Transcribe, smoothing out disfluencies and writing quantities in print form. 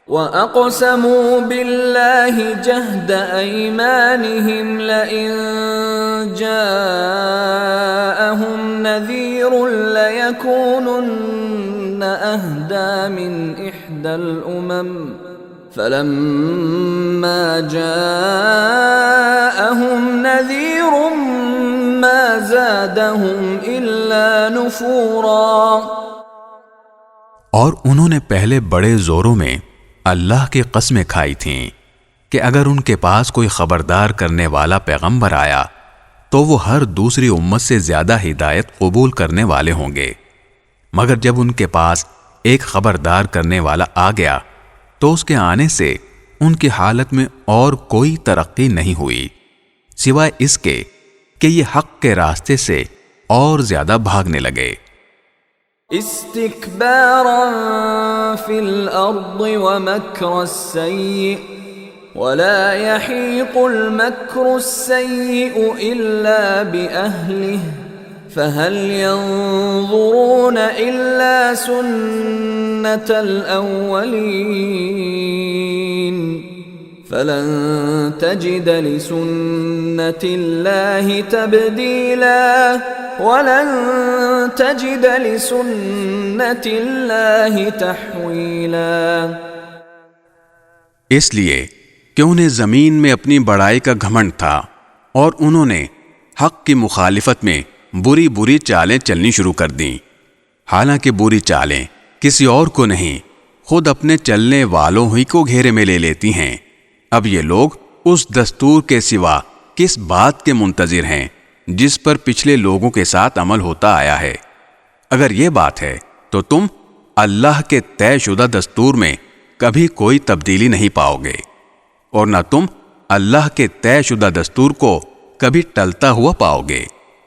وَأَقْسَمُوا بِاللَّهِ جَهْدَ أَيْمَانِهِمْ لَئِن جَاءَهُمْ نَذِيرٌ لَيَكُونُنَّ أَهْدَىٰ مِنْ إِحْدَى الْأُمَمِ فَلَمَّا جَاءَهُمْ نَذِيرٌ مَا زَادَهُمْ إِلَّا نُفُورًا۔ اور انہوں نے پہلے بڑے زوروں میں اللہ کی قسمیں کھائی تھیں کہ اگر ان کے پاس کوئی خبردار کرنے والا پیغمبر آیا تو وہ ہر دوسری امت سے زیادہ ہدایت قبول کرنے والے ہوں گے، مگر جب ان کے پاس ایک خبردار کرنے والا آ گیا تو اس کے آنے سے ان کی حالت میں اور کوئی ترقی نہیں ہوئی سوائے اس کے کہ یہ حق کے راستے سے اور زیادہ بھاگنے لگے۔ استكبارا في الأرض ومكر السيء ولا يحيق المكر السيء إلا بأهله فهل ينظرون إلا سنة الأولين فلن تجد لسنة الله تبديلا وَلَن تَجِدَ لِسُنَّةِ اللَّهِ تَحْوِيلًا۔ اس لیے کہ انہیں زمین میں اپنی بڑائی کا گھمنڈ تھا اور انہوں نے حق کی مخالفت میں بری بری چالیں چلنی شروع کر دیں، حالانکہ بری چالیں کسی اور کو نہیں خود اپنے چلنے والوں ہی کو گھیرے میں لے لیتی ہیں۔ اب یہ لوگ اس دستور کے سوا کس بات کے منتظر ہیں جس پر پچھلے لوگوں کے ساتھ عمل ہوتا آیا ہے؟ اگر یہ بات ہے تو تم اللہ کے طے شدہ دستور میں کبھی کوئی تبدیلی نہیں پاؤ گے، اور نہ تم اللہ کے طے شدہ دستور کو کبھی ٹلتا ہوا پاؤ گے۔